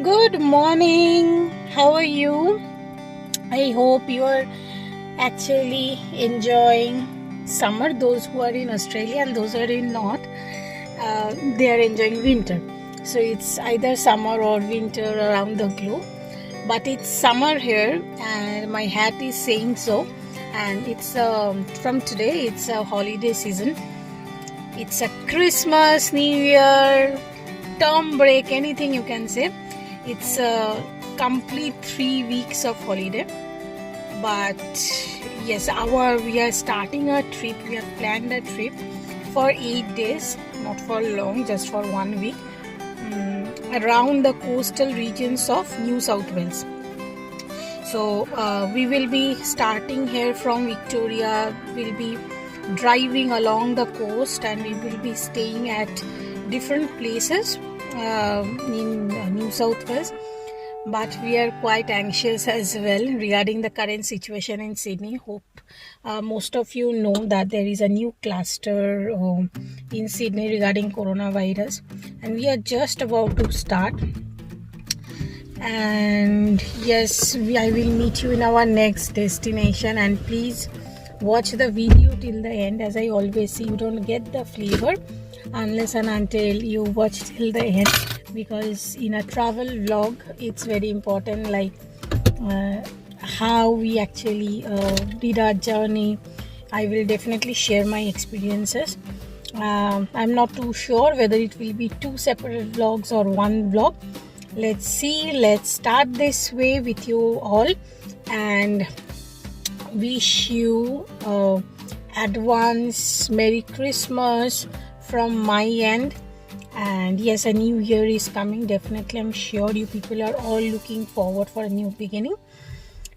Good morning. How are you? I hope you are actually enjoying summer. Those who are in Australia and those who are in North, they are enjoying winter. So it's either summer or winter around the globe. But it's summer here, and my hat is saying so. And it's from today. It's a holiday season. It's a Christmas, New Year, term break, anything you can say. It's a complete 3 weeks of holiday. But yes, we are starting a trip. We have planned a trip for 8 days, not for long, just for 1 week, around the coastal regions of New South Wales. So we will be starting here from Victoria. We'll be driving along the coast, and we will be staying at different places in New South Wales. But we are quite anxious as well regarding the current situation in Sydney. Hope most of you know that there is a new cluster in Sydney regarding coronavirus, and we are just about to start. And yes, I will meet you in our next destination, and please watch the video till the end. As I always say, you don't get the flavor unless and until you watch till the end, because in a travel vlog it's very important, like how we actually did our journey. I will definitely share my experiences. I'm not too sure whether it will be 2 separate vlogs or 1 vlog. Let's see. Let's start this way with you all, and wish you advance Merry Christmas from my end. And yes, a new year is coming. Definitely, I'm sure you people are all looking forward for a new beginning.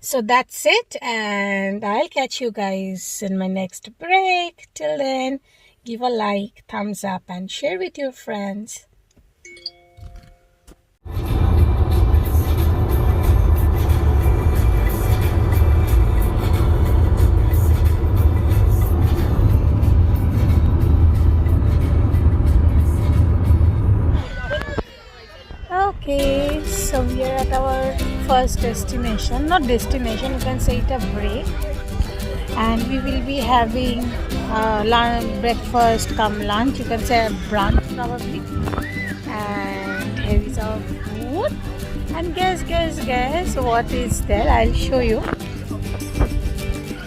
So that's it, and I'll catch you guys in my next break. Till then, give a like, thumbs up, and share with your friends. Okay, so we are at our first destination. Not destination, you can say it a break. And we will be having breakfast come lunch. You can say a brunch probably. And here is our food. And guess what is there? I'll show you.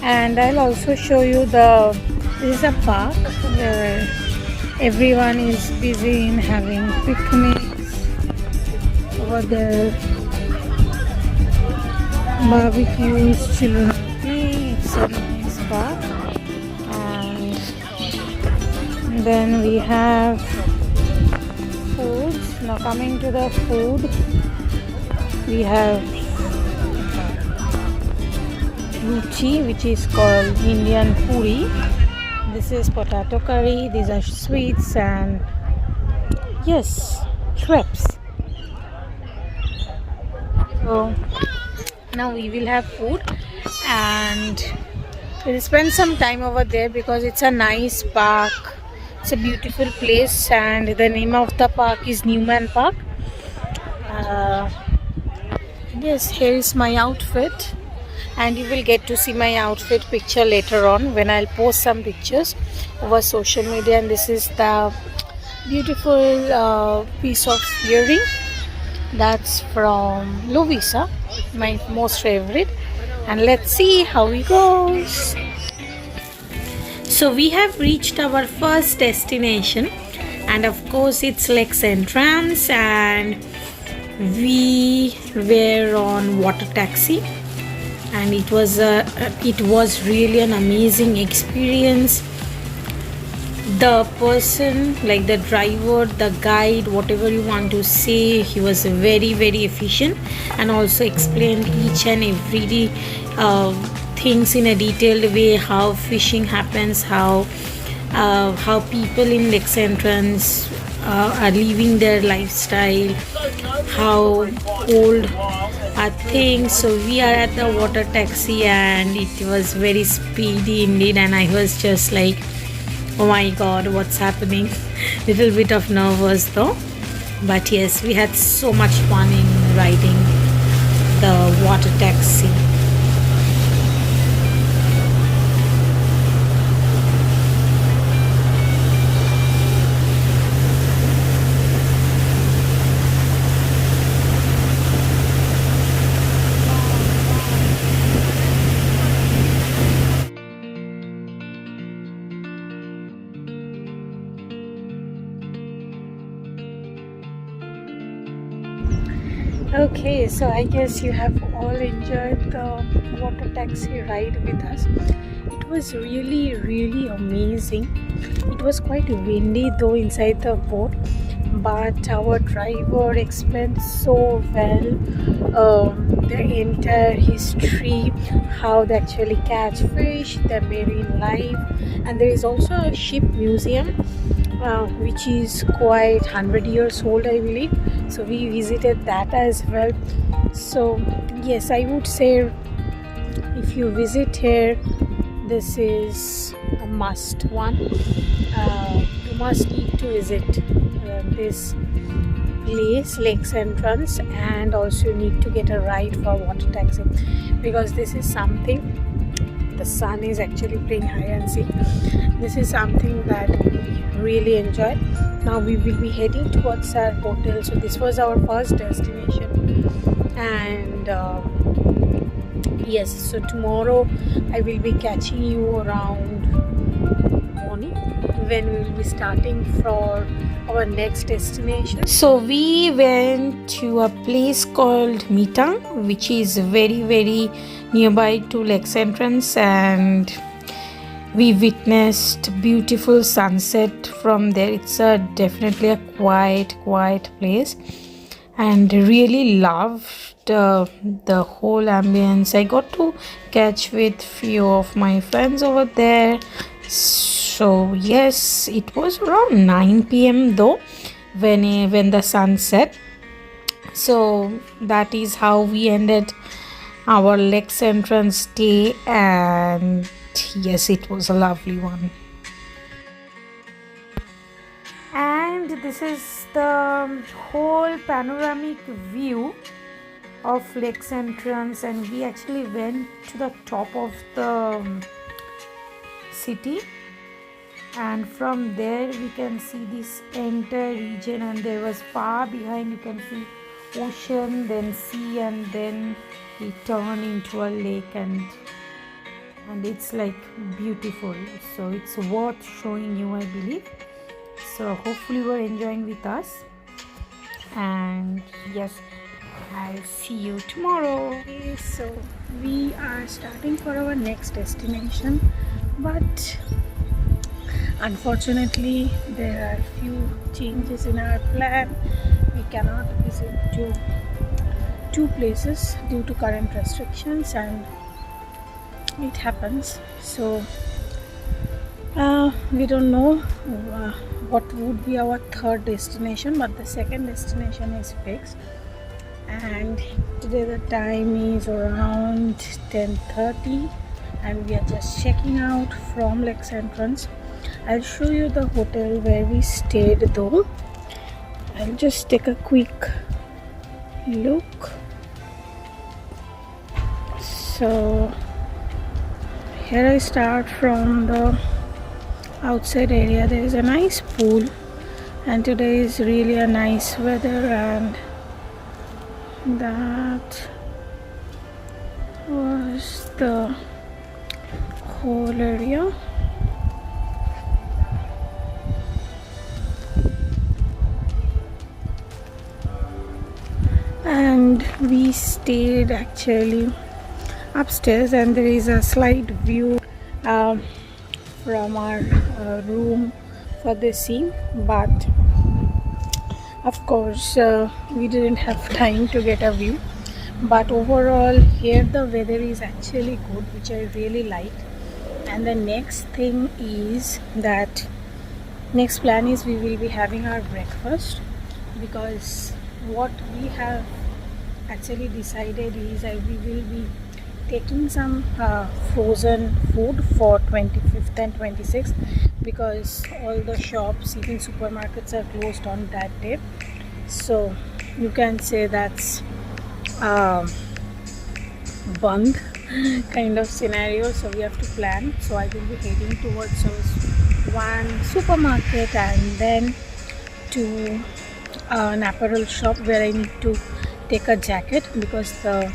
And I'll also show you this is a park where everyone is busy in having picnics. Over there, barbecues, children play. It's a nice park. And then we have foods. Now coming to the food, we have ruchi, which is called Indian puri. This is potato curry. These are sweets, and yes, crepes. So now we will have food, and we'll spend some time over there because it's a nice park. It's a beautiful place, and the name of the park is Newman Park. Yes, here is my outfit, and you will get to see my outfit picture later on when I'll post some pictures over social media. And this is the beautiful piece of earring. That's from Lovisa, my most favorite. And let's see how it goes. So we have reached our first destination, and of course it's Lakes Entrance, and we were on water taxi, and it was really an amazing experience. The person, like the driver, the guide, whatever you want to say, he was very efficient, and also explained each and every things in a detailed way, how fishing happens, how people in Lakes Entrance are living their lifestyle, how old are things. So we are at the water taxi, and it was very speedy indeed, and I was just like, oh my god, what's happening? Little bit of nervous though, but yes, we had so much fun in riding the water taxi. Okay, so I guess you have all enjoyed the water taxi ride with us. It was really amazing. It was quite windy though inside the boat, but our driver explained so well the entire history, how they actually catch fish, their marine life, and there is also a ship museum which is quite 100 years old, I believe. So we visited that as well. So yes, I would say if you visit here, this is a must one. You must need to visit this place, Lakes Entrance, and also need to get a ride for water taxi, because this is something, the sun is actually playing hide and seek. This is something that we really enjoy. Now we will be heading towards our hotel. So this was our first destination, and yes, so tomorrow I will be catching you around morning when we will be starting for our next destination. So we went to a place called Mitang, which is very nearby to Lakes Entrance, and we witnessed beautiful sunset from there. It's definitely a quiet place, and really loved the whole ambience. I got to catch with few of my friends over there. So yes, it was around 9 p.m. though when the sun set. So that is how we ended our Lakes Entrance day, and yes, it was a lovely one. And this is the whole panoramic view of Lakes Entrance, and we actually went to the top of the city, and from there we can see this entire region, and there was far behind you can see ocean, then sea, and then it turned into a lake, and it's like beautiful. So it's worth showing you, I believe. So hopefully you are enjoying with us, and yes, I'll see you tomorrow. Okay, so we are starting for our next destination, but unfortunately there are few changes in our plan. We cannot visit two places due to current restrictions, and it happens. So we don't know what would be our third destination, but the second destination is fixed, and today the time is around 10:30, and we are just checking out from Lakes Entrance. I'll show you the hotel where we stayed though. I'll just take a quick look. So here I start from the outside area. There is a nice pool, and today is really a nice weather, and that was the whole area. And we stayed actually upstairs, and there is a slight view from our room for the sea, but of course we didn't have time to get a view. But overall here the weather is actually good, which I really like. And the next thing is that next plan is we will be having our breakfast, because what we have actually decided is we will be taking some frozen food for 25th and 26th, because all the shops, even supermarkets, are closed on that day. So you can say that's um, bunk kind of scenario, so we have to plan. So I will be heading towards one supermarket and then to an apparel shop where I need to take a jacket because the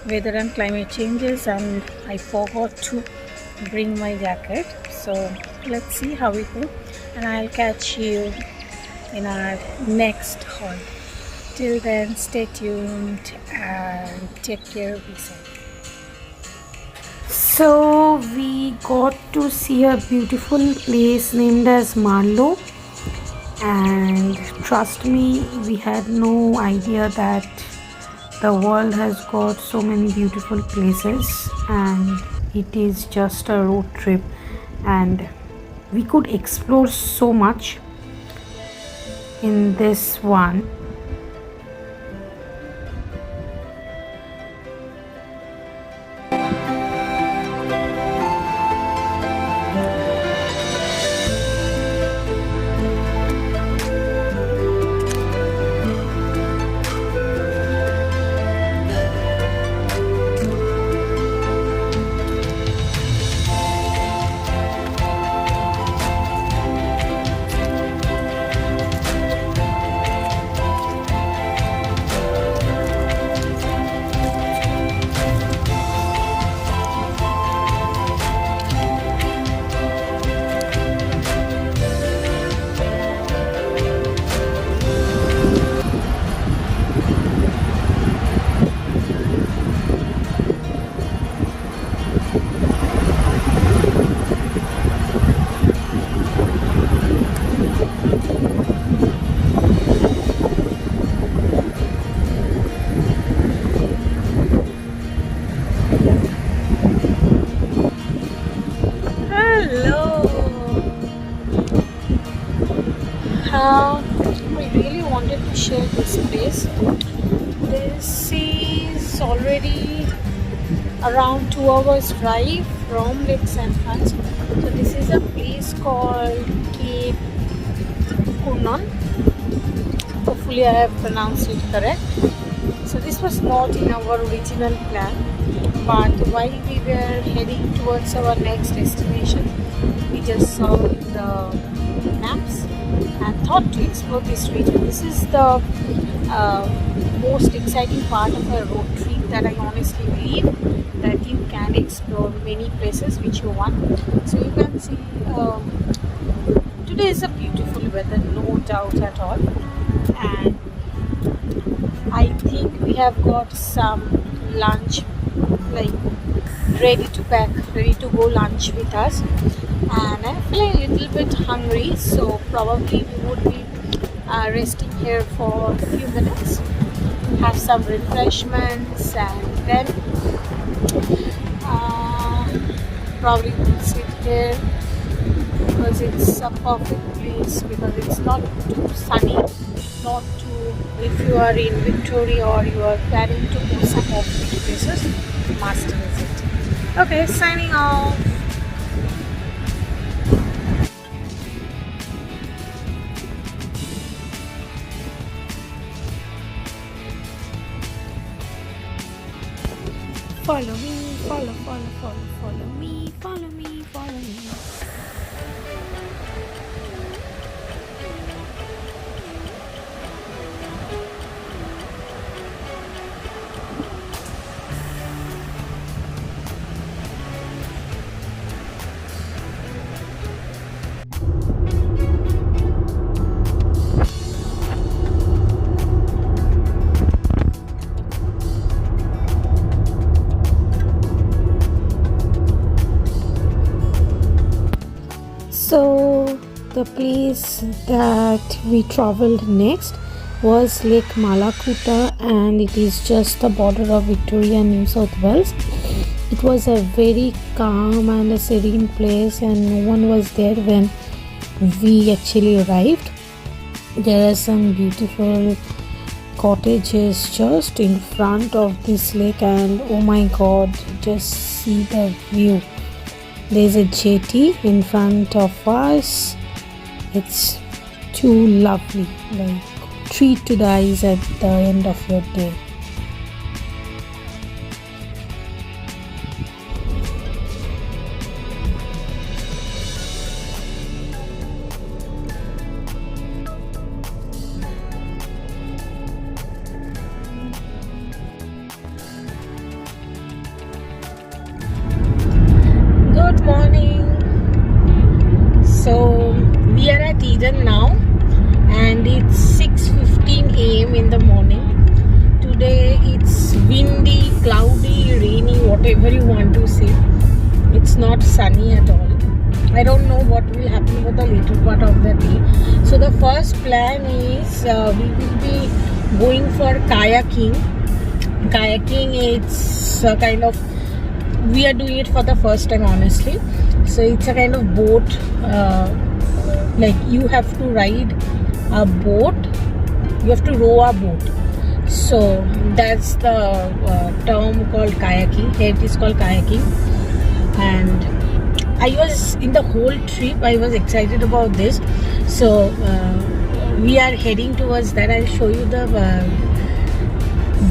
weather and climate changes and I forgot to bring my jacket. So let's see how we go, and I'll catch you in our next haul. Till then, stay tuned and take care. Be safe. So we got to see a beautiful place named as Marlow, and trust me, we had no idea that the world has got so many beautiful places, and it is just a road trip, and we could explore so much in this one. I really wanted to share this place. This is already around 2 hours drive from Lake St. Francis. So this is a place called Cape Kunan. Hopefully I have pronounced it correct. So this was not in our original plan, but while we were heading towards our next destination, we just saw the maps and thought to explore this region. This is the most exciting part of a road trip, that I honestly believe that you can explore many places which you want. So you can see today is a beautiful weather, no doubt at all, and I think we have got some lunch like ready to pack, ready to go lunch with us, and I'm feeling a little bit hungry, so probably we would be resting here for a few minutes, have some refreshments, and then probably we'll sit here because it's a perfect place, because it's not too sunny, not too, if you are in Victoria or you are planning to go some of these places, must visit. Okay, signing off. Follow me, follow me, follow me, follow me. So the place that we traveled next was Lake Malakuta, and it is just the border of Victoria and New South Wales. It was a very calm and a serene place, and no one was there when we actually arrived. There are some beautiful cottages just in front of this lake, and oh my god, just see the view. There's a jetty in front of us. It's too lovely, like treat to the eyes at the end of your day. whatever you want to say. It's not sunny at all. I don't know what will happen for the later part of the day. So the first plan is we will be going for kayaking. Kayaking, it's a kind of, we are doing it for the first time honestly. So it's a kind of boat, like you have to ride a boat, you have to row a boat. So that's the term called kayaking. Here it is called kayaking. And I was, in the whole trip I was excited about this. So we are heading towards that. I'll show you the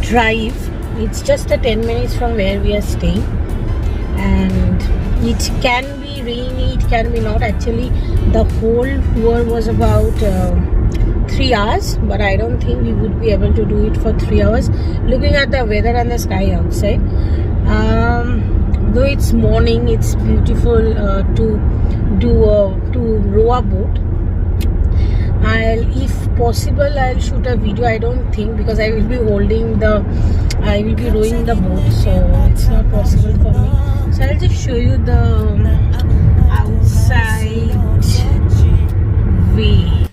drive. It's just a 10 minutes from where we are staying, and it can be rainy, it can be not. Actually the whole tour was about 3 hours, but I don't think we would be able to do it for 3 hours looking at the weather and the sky outside. Though it's morning, it's beautiful to row a boat. If possible, I'll shoot a video. I don't think, because I will be rowing the boat, so it's not possible for me. So I'll just show you the outside way.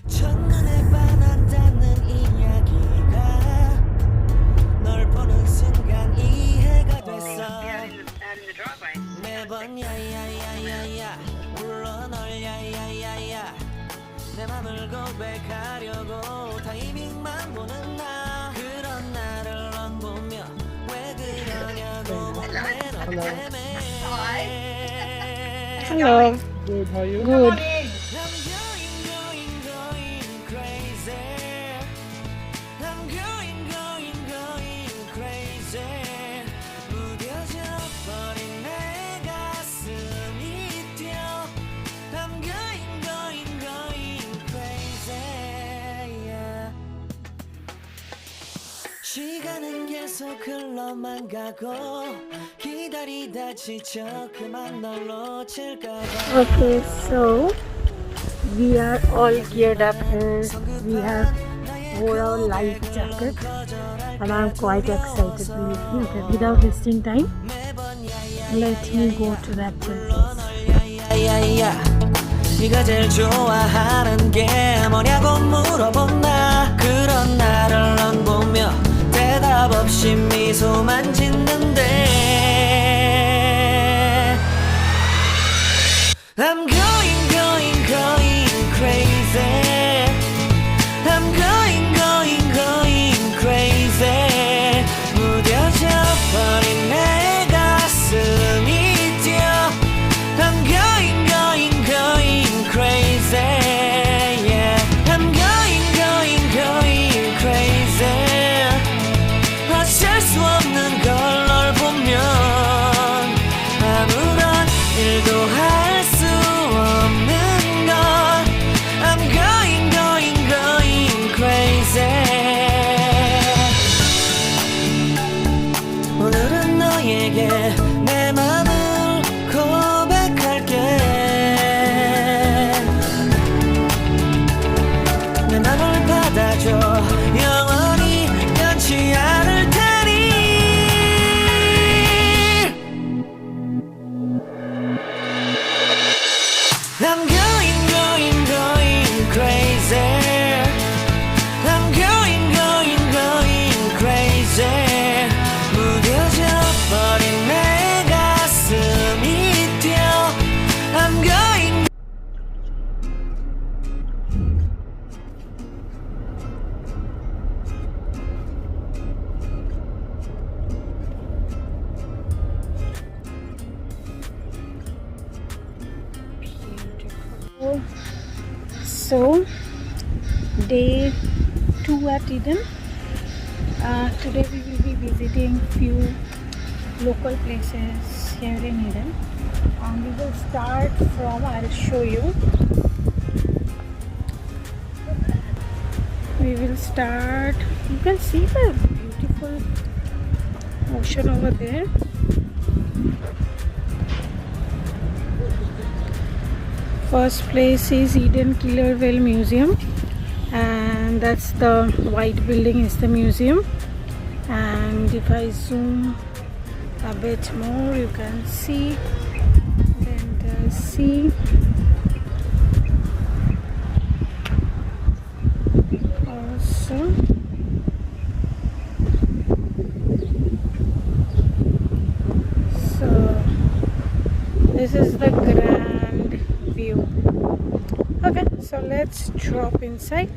내 맘을 고백하려고 타이밍만 보는 나 그런 나를 넌 보며 왜 그러냐고 묻네 너 때문에 Hello. Good, how are you? Good. I'm going crazy I'm going crazy 무뎌져 버린 내 가슴이 뛰어 I'm going crazy yeah. 시간은 계속 흘러만 가고 기다리다 지쳐 그만 널 놓칠까봐 Okay, so we are all geared up here. We have wore our life jacket, and I'm quite excited. Okay, without wasting time, let me go to that place. 네가 제일 좋아하는 게 뭐냐고 물어본 나 그런 나를 넌 보며 대답 없이 미소만 짓는데 I'm going crazy I'm going crazy 무뎌져 버린 내 가슴이 뛰어 I'm going crazy yeah I'm going crazy 어쩔 수 없는 걸 널 보면 아무런 일도 할 수 없는 걸 I'm going crazy 오늘은 너에게 내 맘을 고백할게 내 맘을 받아줘 영원히 변치 않을 테니 I'm going crazy I'm going crazy 무뎌져 버린 내 가슴이 뛰어 I'm going So, day 2 at Eden. Today we will be visiting few local places here in Eden. We will start from, I'll show you. We will start, you can see the beautiful ocean over there. First place is Eden Killer Whale Museum, and that's the white building is the museum. And if I zoom a bit more, you can see. Then the sea. Also, so this is the grand view. Okay, so let's drop inside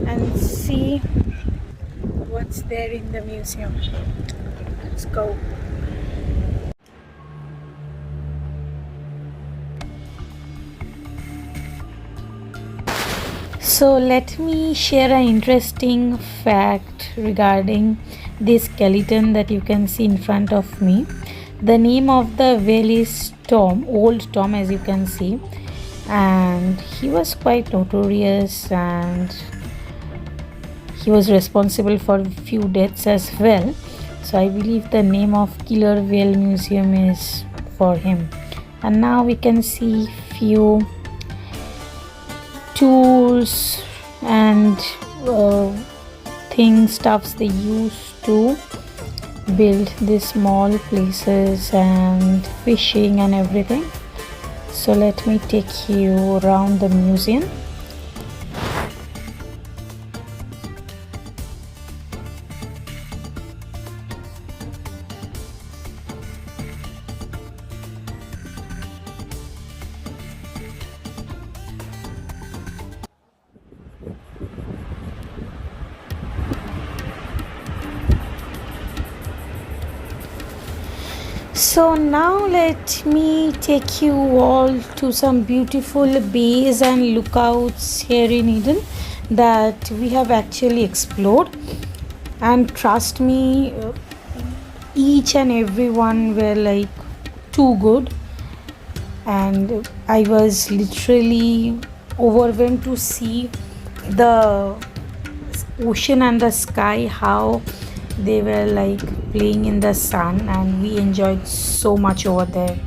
and see what's there in the museum. Let's go. So let me share an interesting fact regarding this skeleton that you can see in front of me. The name of the whale is Tom, Old Tom, as you can see, and he was quite notorious and he was responsible for a few deaths as well. So I believe the name of Killer Whale Museum is for him. And now we can see few tools and stuffs they used to build these small places and fishing and everything. So let me take you around the museum. So now let me take you all to some beautiful bays and lookouts here in Eden that we have actually explored, and trust me, each and every one were like too good, and I was literally overwhelmed to see the ocean and the sky, how they were like playing in the sun, and we enjoyed so much over there.